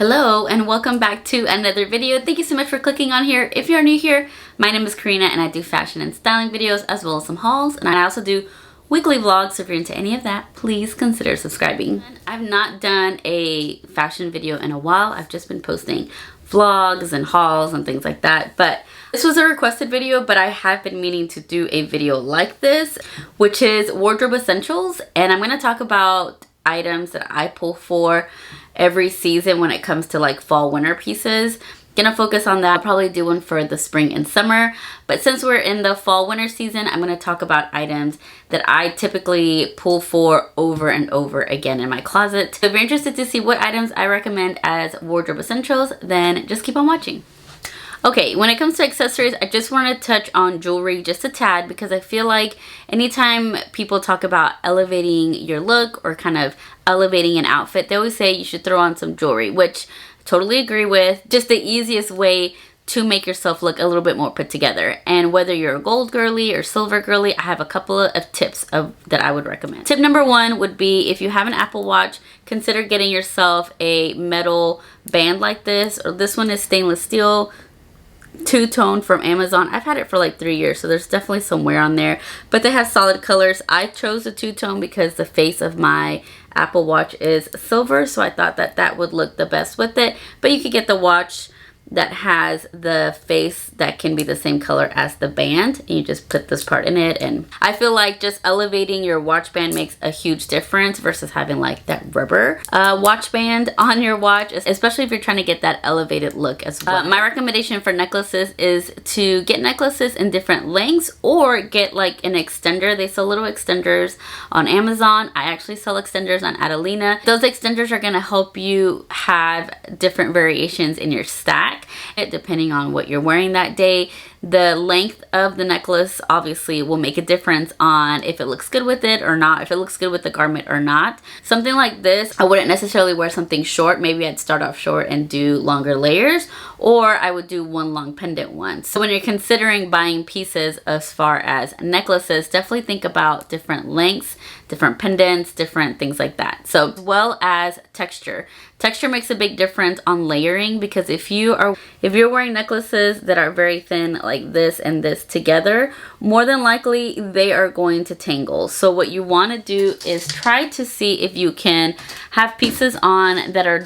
Hello and welcome back to another video. Thank you so much for clicking on here. If you're new here, my name is Karina and I do fashion and styling videos as well as some hauls, and I also do weekly vlogs, so if you're into any of that, please consider subscribing. I've not done a fashion video in a while. I've just been posting vlogs and hauls and things like that, but this was a requested video, but I have been meaning to do a video like this, which is wardrobe essentials, and I'm going to talk about items that I pull for every season when it comes to like fall winter pieces. Gonna focus on that. I'll probably do one for the spring and summer, but since we're in the fall winter season, I'm going to talk about items that I typically pull for over and over again in my closet. So if you're interested to see what items I recommend as wardrobe essentials, then just keep on watching. Okay, when it comes to accessories, I just want to touch on jewelry just a tad, because I feel like anytime people talk about elevating your look or kind of elevating an outfit, they always say you should throw on some jewelry, which I totally agree with. Just the easiest way to make yourself look a little bit more put together. And whether you're a gold girly or silver girly, I have a couple of tips that I would recommend. Tip number one would be, if you have an Apple Watch, consider getting yourself a metal band like this, or this one is stainless steel, two-tone from Amazon. I've had it for like 3 years, so there's definitely some wear on there, but they have solid colors. I chose the two-tone because the face of my Apple Watch is silver, so I thought that that would look the best with it. But you could get the watch that has the face that can be the same color as the band, and you just put this part in it. And I feel like just elevating your watch band makes a huge difference versus having like that rubber watch band on your watch, especially if you're trying to get that elevated look as well. My recommendation for necklaces is to get necklaces in different lengths, or get like an extender. They sell little extenders on Amazon. I actually sell extenders on Adelina. Those extenders are going to help you have different variations in your stack, depending on what you're wearing that day. The length of the necklace obviously will make a difference on if it looks good with it or not, if it looks good with the garment or not. Something like this, I wouldn't necessarily wear something short. Maybe I'd start off short and do longer layers, or I would do one long pendant one. So when you're considering buying pieces as far as necklaces, definitely think about different lengths, different pendants, different things like that. So as well as texture. Texture makes a big difference on layering, because if you're wearing necklaces that are very thin like this and this together, more than likely they are going to tangle. So what you want to do is try to see if you can have pieces on that are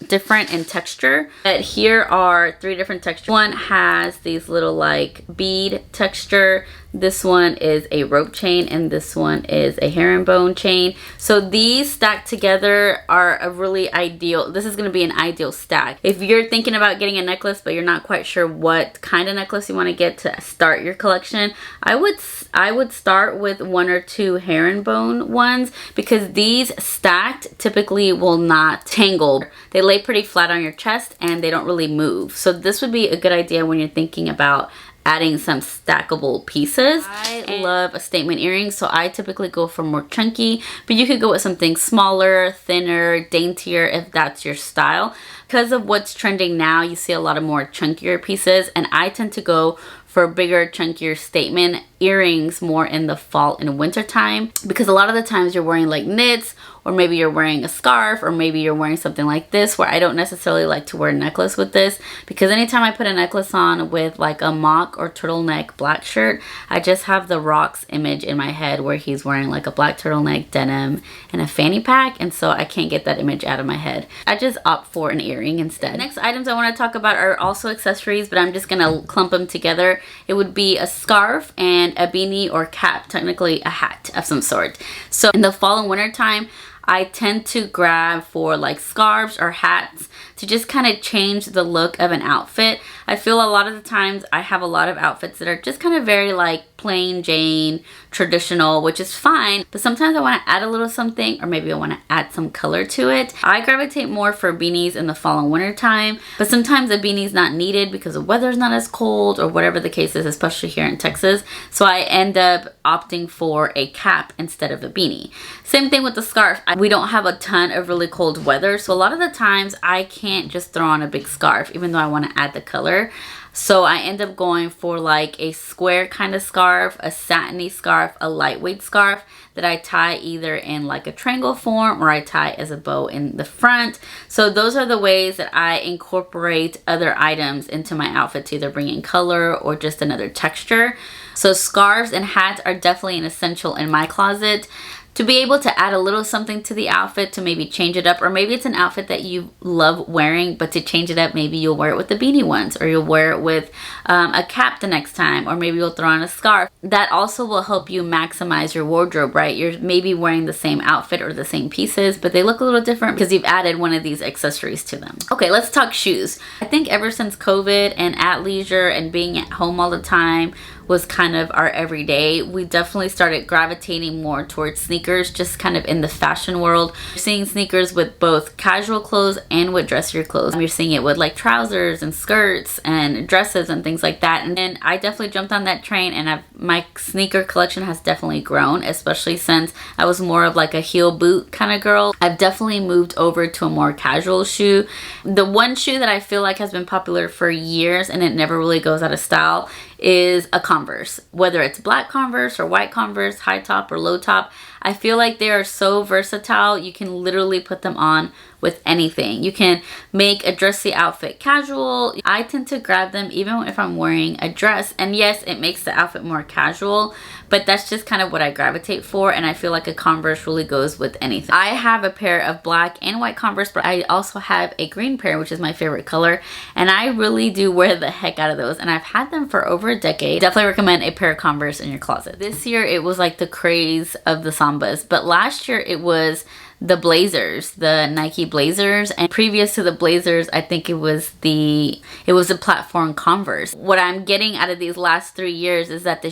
different in texture. But here are 3 different textures. One has these little like bead texture, this one is a rope chain, and this one is a herringbone chain. So these stacked together are a really ideal, this is going to be an ideal stack. If you're thinking about getting a necklace but you're not quite sure what kind of necklace you want to get to start your collection, I would start with 1 or 2 herringbone ones, because these stacked typically will not tangle. They lay pretty flat on your chest and they don't really move. So this would be a good idea when you're thinking about adding some stackable pieces. I love a statement earring, so I typically go for more chunky, but you could go with something smaller, thinner, daintier if that's your style. Because of what's trending now, you see a lot of more chunkier pieces, and I tend to go for bigger, chunkier statement earrings more in the fall and winter time, because a lot of the times you're wearing like knits, or maybe you're wearing a scarf, or maybe you're wearing something like this, where I don't necessarily like to wear a necklace with this, because anytime I put a necklace on with like a mock or turtleneck black shirt, I just have the Rocks image in my head where he's wearing like a black turtleneck, denim, and a fanny pack, and so I can't get that image out of my head. I just opt for an earring instead. Next items I want to talk about are also accessories, but I'm just gonna clump them together. It would be a scarf and a beanie or cap, technically a hat of some sort. So in the fall and winter time, I tend to grab for like scarves or hats to just kind of change the look of an outfit. I feel a lot of the times I have a lot of outfits that are just kind of very like plain Jane, traditional, which is fine, but sometimes I want to add a little something, or maybe I want to add some color to it. I gravitate more for beanies in the fall and winter time, but sometimes a beanie is not needed because the weather's not as cold or whatever the case is, especially here in Texas. So I end up opting for a cap instead of a beanie. Same thing with the scarf. We don't have a ton of really cold weather, so a lot of the times I can't just throw on a big scarf even though I want to add the color. So I end up going for like a square kind of scarf, a satiny scarf, a lightweight scarf that I tie either in like a triangle form or I tie as a bow in the front. So those are the ways that I incorporate other items into my outfit to either bring in color or just another texture. So scarves and hats are definitely an essential in my closet, to be able to add a little something to the outfit, to maybe change it up. Or maybe it's an outfit that you love wearing, but to change it up, maybe you'll wear it with the beanie ones, or you'll wear it with a cap the next time, or maybe you'll throw on a scarf. That also will help you maximize your wardrobe, right? You're maybe wearing the same outfit or the same pieces, but they look a little different because you've added one of these accessories to them. Okay, let's talk shoes. I think ever since COVID and athleisure and being at home all the time was kind of our everyday, we definitely started gravitating more towards sneakers, just kind of in the fashion world. You're seeing sneakers with both casual clothes and with dressier clothes. You're seeing it with like trousers and skirts and dresses and things like that. And then I definitely jumped on that train, and my sneaker collection has definitely grown, especially since I was more of like a heel boot kind of girl. I've definitely moved over to a more casual shoe. The one shoe that I feel like has been popular for years and it never really goes out of style is a Converse. Whether it's black Converse or white Converse, high top or low top, I feel like they are so versatile. You can literally put them on with anything. You can make a dressy outfit casual. I tend to grab them even if I'm wearing a dress, and yes, it makes the outfit more casual, but that's just kind of what I gravitate for, and I feel like a Converse really goes with anything. I have a pair of black and white Converse, but I also have a green pair, which is my favorite color, and I really do wear the heck out of those, and I've had them for over a decade. Definitely recommend a pair of Converse in your closet. This year it was like the craze of the Sambas, but last year it was the Blazers, the Nike Blazers, and previous to the Blazers, I think it was the platform Converse. What I'm getting out of these last 3 years is that the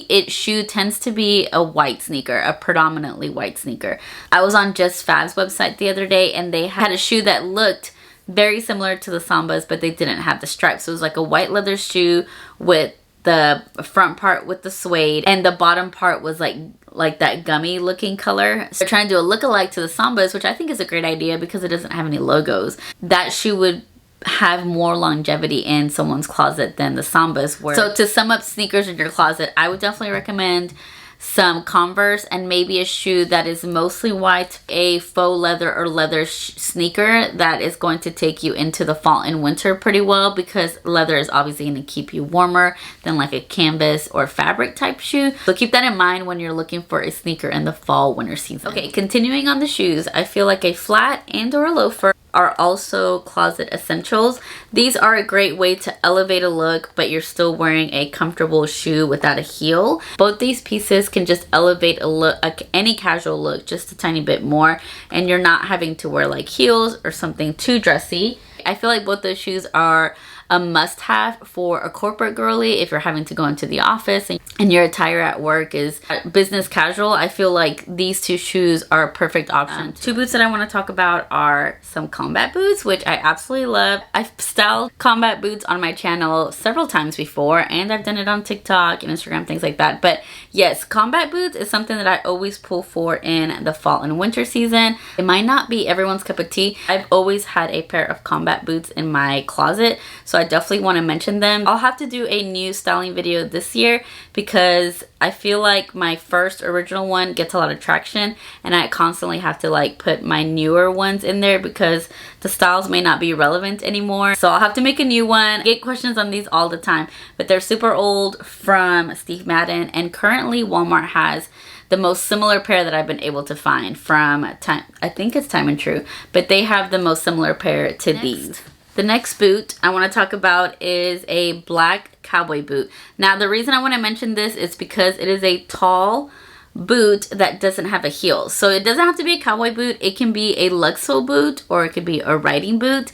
it shoe tends to be a white sneaker, a predominantly white sneaker. I was on Just Fab's website the other day, and they had a shoe that looked very similar to the Sambas, but they didn't have the stripes. So it was like a white leather shoe with the front part with the suede, and the bottom part was like that gummy looking color. So they're trying to do a look-alike to the Sambas, which I think is a great idea because it doesn't have any logos. That shoe would have more longevity in someone's closet than the Sambas were. So to sum up sneakers in your closet, I would definitely recommend some Converse and maybe a shoe that is mostly white, a faux leather or leather sneaker that is going to take you into the fall and winter pretty well, because leather is obviously going to keep you warmer than like a canvas or fabric type shoe. So keep that in mind when you're looking for a sneaker in the fall winter season. Okay, continuing on the shoes, I feel like a flat and or a loafer are also closet essentials. These are a great way to elevate a look, but you're still wearing a comfortable shoe without a heel. Both these pieces can just elevate a look, any casual look, just a tiny bit more, and you're not having to wear like heels or something too dressy. I feel like both those shoes are a must-have for a corporate girly. If you're having to go into the office and your attire at work is business casual, I feel like these two shoes are a perfect option. Two boots that I want to talk about are some combat boots, which I absolutely love. I've styled combat boots on my channel several times before, and I've done it on TikTok and Instagram, things like that. But yes, combat boots is something that I always pull for in the fall and winter season. It might not be everyone's cup of tea. I've always had a pair of combat boots in my closet, so I definitely want to mention them. I'll have to do a new styling video this year because I feel like my first original one gets a lot of traction, and I constantly have to like put my newer ones in there because the styles may not be relevant anymore. So I'll have to make a new one. I get questions on these all the time, but they're super old, from Steve Madden, and currently Walmart has the most similar pair that I've been able to find from I think it's Time and True, but they have the most similar pair to these. The next boot I want to talk about is a black cowboy boot. Now the reason I want to mention this is because it is a tall boot that doesn't have a heel. So it doesn't have to be a cowboy boot. It can be a lug sole boot or it could be a riding boot.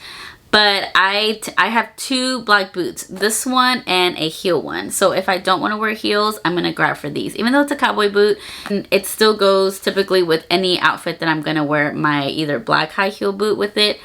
But I have two black boots, this one and a heel one. So if I don't want to wear heels, I'm going to grab for these. Even though it's a cowboy boot, it still goes typically with any outfit that I'm going to wear my either black high heel boot with it.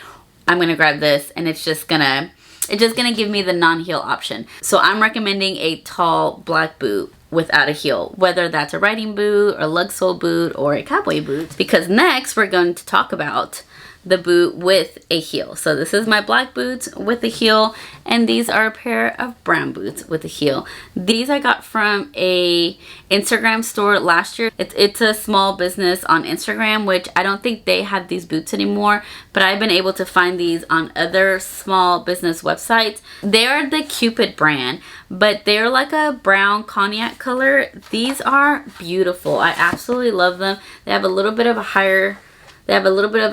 I'm going to grab this, and it's just gonna give me the non-heel option. So I'm recommending a tall black boot without a heel, whether that's a riding boot or lug sole boot or a cowboy boot. Because next we're going to talk about the boot with a heel. So this is my black boots with a heel, and these are a pair of brown boots with a heel. These I got from a Instagram store last year. It's a small business on Instagram, which I don't think they have these boots anymore, but I've been able to find these on other small business websites. They are the Cupid brand, but they're like a brown cognac color. These are beautiful. I absolutely love them. They have a little bit of a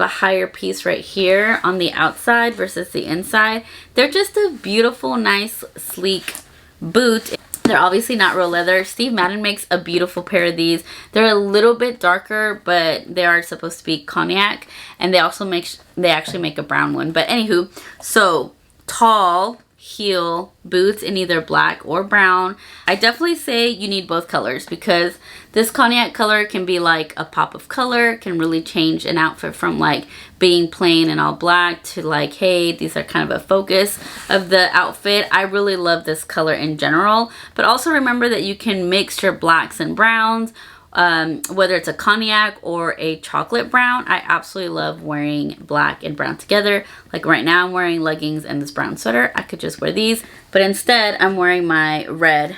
higher piece right here on the outside versus the inside. They're just a beautiful, nice, sleek boot. They're obviously not real leather. Steve Madden makes a beautiful pair of these. They're a little bit darker, but they are supposed to be cognac, and they actually make a brown one. But anywho, so tall heel boots in either black or brown. I definitely say you need both colors, because this cognac color can be like a pop of color, can really change an outfit from like being plain and all black to like, hey, these are kind of a focus of the outfit. I really love this color in general, but also remember that you can mix your blacks and browns, whether it's a cognac or a chocolate brown. I absolutely love wearing black and brown together. Like right now I'm wearing leggings and this brown sweater. I could just wear these, but instead I'm wearing my red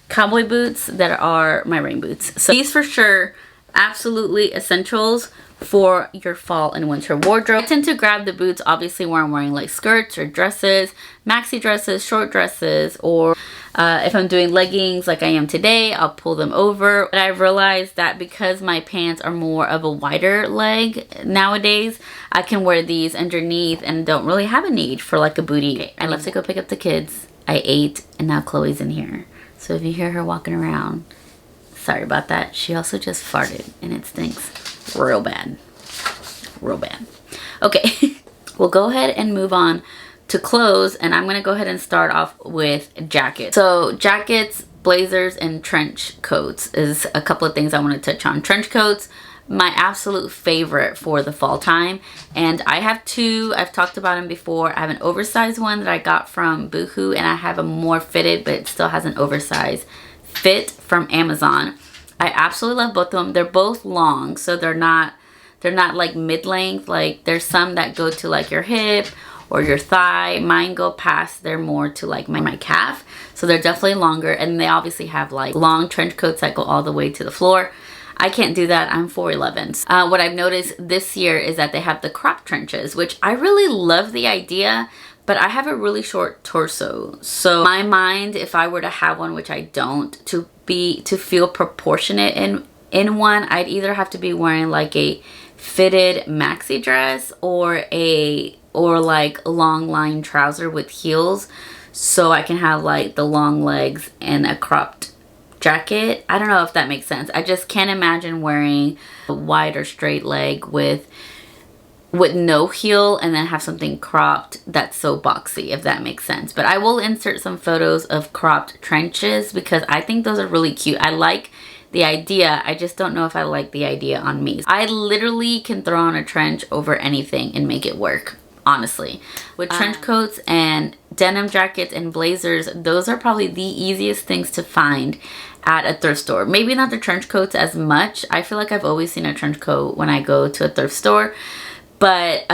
cowboy boots that are my rain boots. So these for sure, absolutely essentials for your fall and winter wardrobe. I tend to grab the boots obviously where I'm wearing like skirts or dresses, maxi dresses, short dresses, or if I'm doing leggings like I am today, I'll pull them over. But I've realized that because my pants are more of a wider leg nowadays, I can wear these underneath and don't really have a need for like a booty. I left to go pick up the kids. I ate, and now Chloe's in here. So if you hear her walking around, sorry about that. She also just farted and it stinks real bad. Real bad. Okay, we'll go ahead and move on to clothes, and I'm going to go ahead and start off with jackets. So jackets, blazers, and trench coats is a couple of things I want to touch on. Trench coats, my absolute favorite for the fall time, and I have two. I've talked about them before. I have an oversized one that I got from Boohoo, and I have a more fitted but it still has an oversized fit from Amazon. I absolutely love both of them. They're both long, so they're not like mid-length. Like there's some that go to like your hip or your thigh. Mine go past, they're more to like my calf, so they're definitely longer, and they obviously have like long trench coats that go all the way to the floor. I can't do that. I'm 4'11". What I've noticed this year is that they have the crop trenches, which I really love the idea, but I have a really short torso. So in my mind, if I were to have one, which I don't, to feel proportionate in one, I'd either have to be wearing like a fitted maxi dress or like a long line trouser with heels, so I can have like the long legs and a cropped jacket. I don't know if that makes sense. I just can't imagine wearing a wide or straight leg with no heel and then have something cropped that's so boxy, if that makes sense. But I will insert some photos of cropped trenches because I think those are really cute. I like the idea. I just don't know if I like the idea on me. I literally can throw on a trench over anything and make it work, honestly. With trench coats and denim jackets and blazers, those are probably the easiest things to find at a thrift store. Maybe not the trench coats as much. I feel like I've always seen a trench coat when I go to a thrift store. But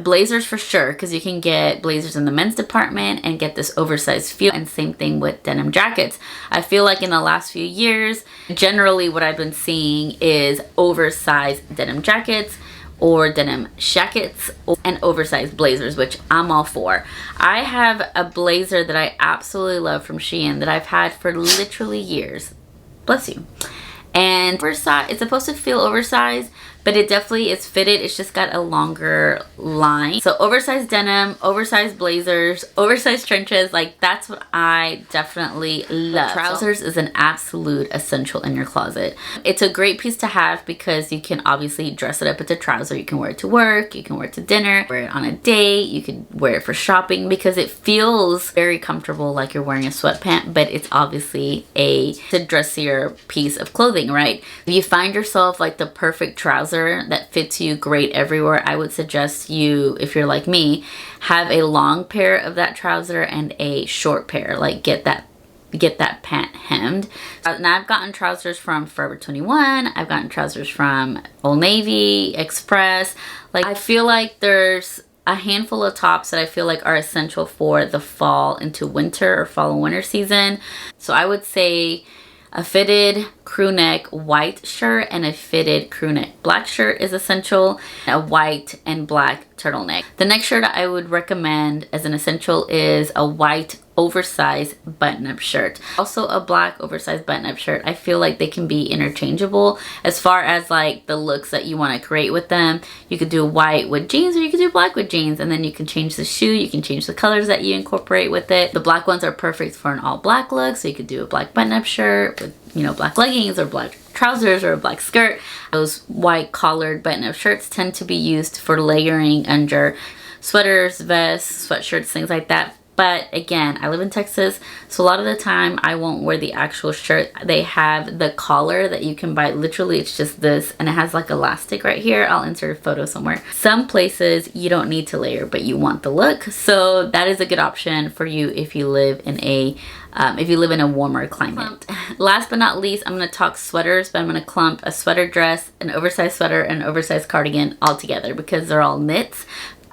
blazers for sure, because you can get blazers in the men's department and get this oversized feel, and same thing with denim jackets. I feel like in the last few years, generally what I've been seeing is oversized denim jackets or denim jackets and oversized blazers, which I'm all for. I have a blazer that I absolutely love from Shein that I've had for literally years. Bless you. And oversized, it's supposed to feel oversized, but it definitely is fitted. It's just got a longer line. So oversized denim, oversized blazers, oversized trenches, like that's what I definitely love. Trousers is an absolute essential in your closet. It's a great piece to have because you can obviously dress it up with a trouser. You can wear it to work, you can wear it to dinner, wear it on a date, you can wear it for shopping because it feels very comfortable like you're wearing a sweatpant, but it's obviously a dressier piece of clothing, right? If you find yourself like the perfect trouser that fits you great everywhere, I would suggest you, if you're like me, have a long pair of that trouser and a short pair. Like get that get that pant hemmed. Now I've gotten trousers from Forever 21. I've gotten trousers from Old Navy, Express. Like, I feel like there's a handful of tops that I feel like are essential for the fall into winter or fall and winter season. So I would say a fitted crew neck white shirt and a fitted crew neck black shirt is essential. A white and black turtleneck. The next shirt I would recommend as an essential is a white oversized button-up shirt. Also a black oversized button-up shirt. I feel like they can be interchangeable as far as like the looks that you want to create with them. You could do white with jeans or you could do black with jeans, and then you can change the shoe, you can change the colors that you incorporate with it. The black ones are perfect for an all black look, so you could do a black button-up shirt with, you know, black leggings or black trousers or a black skirt. Those white collared button-up shirts tend to be used for layering under sweaters, vests, sweatshirts, things like that. But again, I live in Texas, so a lot of the time I won't wear the actual shirt. They have the collar that you can buy. Literally, it's just this, and it has like elastic right here. I'll insert a photo somewhere. Some places you don't need to layer, but you want the look. So that is a good option for you if you live in a warmer climate. Last but not least, I'm going to talk sweaters, but I'm going to clump a sweater dress, an oversized sweater, and an oversized cardigan all together because they're all knits.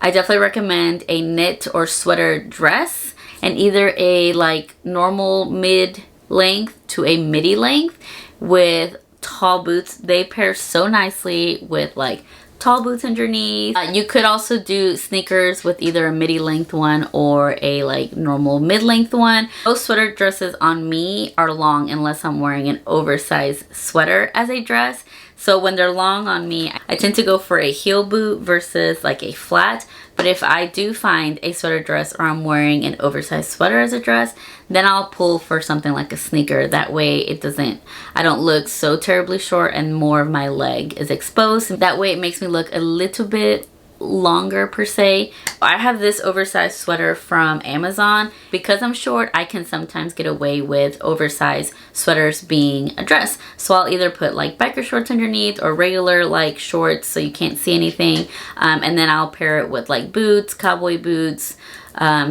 I definitely recommend a knit or sweater dress, and either a like normal mid length to a midi length with tall boots. They pair so nicely with like tall boots underneath. You could also do sneakers with either a midi length one or a like normal mid length one. Most sweater dresses on me are long unless I'm wearing an oversized sweater as a dress. So when they're long on me, I tend to go for a heel boot versus like a flat. But if I do find a sweater dress or I'm wearing an oversized sweater as a dress, then I'll pull for something like a sneaker. That way I don't look so terribly short and more of my leg is exposed. That way it makes me look a little bit longer per se. I have this oversized sweater from Amazon. Because I'm short, I can sometimes get away with oversized sweaters being a dress. So I'll either put like biker shorts underneath or regular like shorts so you can't see anything. And then I'll pair it with like boots, cowboy boots,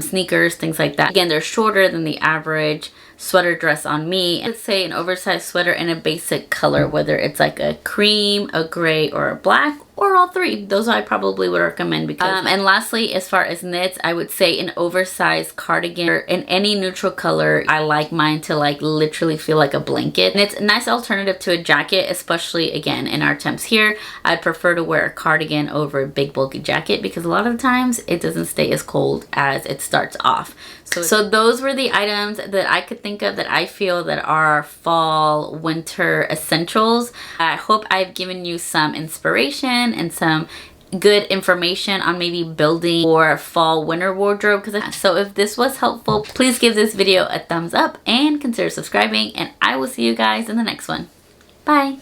sneakers, things like that. Again, they're shorter than the average sweater dress on me. Let's say an oversized sweater in a basic color, whether it's like a cream, a gray, or a black, or all three. Those I probably would recommend because and lastly, as far as knits, I would say an oversized cardigan in any neutral color. I like mine to like literally feel like a blanket, and it's a nice alternative to a jacket, especially again in our temps here. I'd prefer to wear a cardigan over a big bulky jacket because a lot of the times it doesn't stay as cold as it starts off. So those were the items that I could think of that I feel that are fall winter essentials. I hope I've given you some inspiration and some good information on maybe building your fall winter wardrobe. So if this was helpful, please give this video a thumbs up and consider subscribing, and I will see you guys in the next one. Bye.